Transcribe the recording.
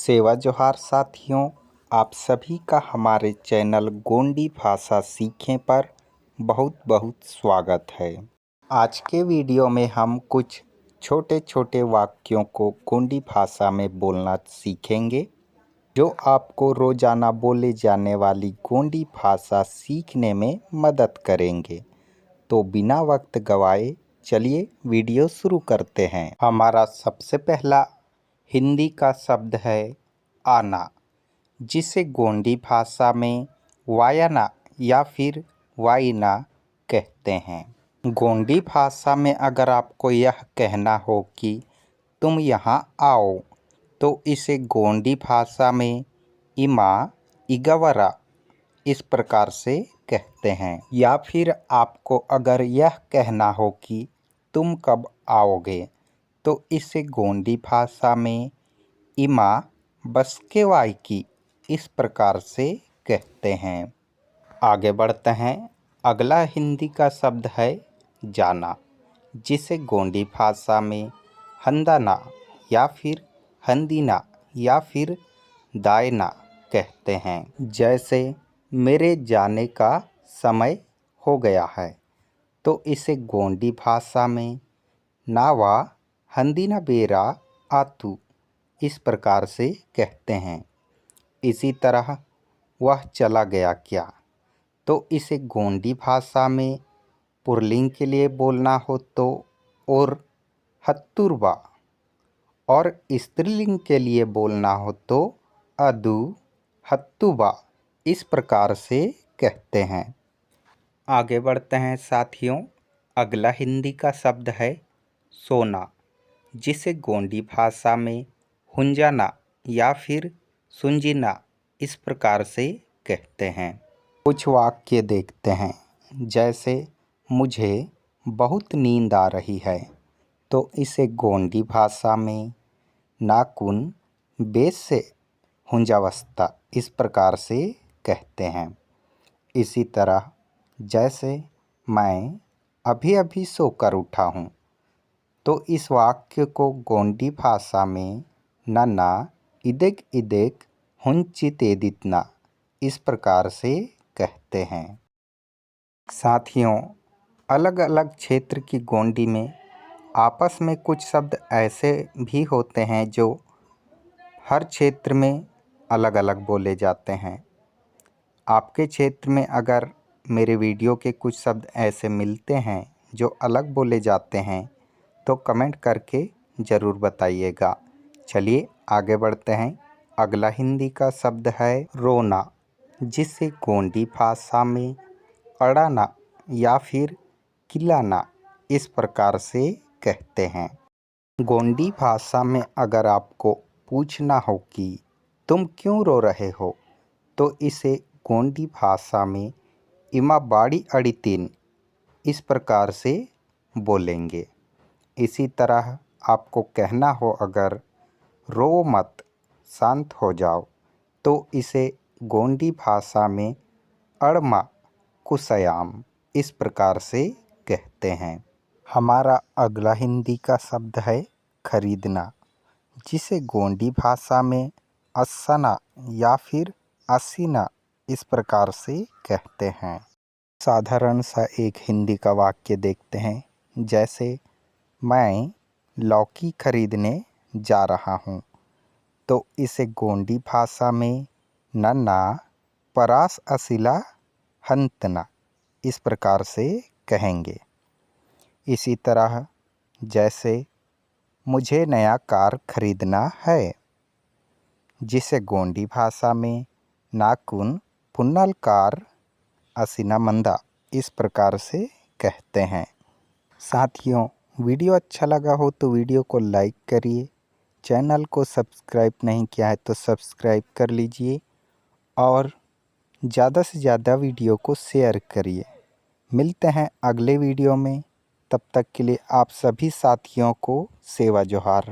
सेवा जोहार साथियों, आप सभी का हमारे चैनल गोंडी भाषा सीखें पर बहुत बहुत स्वागत है। आज के वीडियो में हम कुछ छोटे छोटे वाक्यों को गोंडी भाषा में बोलना सीखेंगे, जो आपको रोज़ाना बोले जाने वाली गोंडी भाषा सीखने में मदद करेंगे। तो बिना वक्त गवाए चलिए वीडियो शुरू करते हैं। हमारा सबसे पहला हिंदी का शब्द है आना, जिसे गोंडी भाषा में वायना या फिर वाइना कहते हैं। गोंडी भाषा में अगर आपको यह कहना हो कि तुम यहाँ आओ, तो इसे गोंडी भाषा में इमा इगवरा इस प्रकार से कहते हैं। या फिर आपको अगर यह कहना हो कि तुम कब आओगे, तो इसे गोंडी भाषा में इमा बस्केवाई की इस प्रकार से कहते हैं। आगे बढ़ते हैं। अगला हिंदी का शब्द है जाना, जिसे गोंडी भाषा में हंदाना या फिर हंदीना या फिर दायना कहते हैं। जैसे मेरे जाने का समय हो गया है, तो इसे गोंडी भाषा में नावा हंदीना बेरा आतू इस प्रकार से कहते हैं। इसी तरह वह चला गया क्या, तो इसे गोंडी भाषा में पुरलिंग के लिए बोलना हो तो और हत्तुरबा, और स्त्रीलिंग के लिए बोलना हो तो अदु हत्तुबा इस प्रकार से कहते हैं। आगे बढ़ते हैं साथियों। अगला हिंदी का शब्द है सोना, जिसे गोंडी भाषा में हुंजाना या फिर सुंजिना इस प्रकार से कहते हैं। कुछ वाक्य देखते हैं। जैसे मुझे बहुत नींद आ रही है, तो इसे गोंडी भाषा में नाकुन बेस से हुंजावस्ता इस प्रकार से कहते हैं। इसी तरह जैसे मैं अभी अभी सोकर उठा हूँ, तो इस वाक्य को गोंडी भाषा में नन्ना इदेक इदेक हुंचितेदितना इस प्रकार से कहते हैं। साथियों, अलग अलग क्षेत्र की गोंडी में आपस में कुछ शब्द ऐसे भी होते हैं जो हर क्षेत्र में अलग अलग बोले जाते हैं। आपके क्षेत्र में अगर मेरे वीडियो के कुछ शब्द ऐसे मिलते हैं जो अलग बोले जाते हैं, तो कमेंट करके ज़रूर बताइएगा। चलिए आगे बढ़ते हैं। अगला हिंदी का शब्द है रोना, जिसे गोंडी भाषा में अड़ाना या फिर किलाना इस प्रकार से कहते हैं। गोंडी भाषा में अगर आपको पूछना हो कि तुम क्यों रो रहे हो, तो इसे गोंडी भाषा में इमा बाड़ी अड़ितीन इस प्रकार से बोलेंगे। इसी तरह आपको कहना हो अगर रो मत, शांत हो जाओ, तो इसे गोंडी भाषा में अड़मा कुसयाम इस प्रकार से कहते हैं। हमारा अगला हिंदी का शब्द है खरीदना, जिसे गोंडी भाषा में अस्सना या फिर असीना इस प्रकार से कहते हैं। साधारण सा एक हिंदी का वाक्य देखते हैं। जैसे मैं लौकी खरीदने जा रहा हूँ, तो इसे गोंडी भाषा में नन्ना परास असिला हंतना इस प्रकार से कहेंगे। इसी तरह जैसे मुझे नया कार खरीदना है, जिसे गोंडी भाषा में नाकुन पुन्नल कार असिना मंदा इस प्रकार से कहते हैं। साथियों, वीडियो अच्छा लगा हो तो वीडियो को लाइक करिए। चैनल को सब्सक्राइब नहीं किया है तो सब्सक्राइब कर लीजिए और ज़्यादा से ज़्यादा वीडियो को शेयर करिए। मिलते हैं अगले वीडियो में। तब तक के लिए आप सभी साथियों को सेवा जोहार।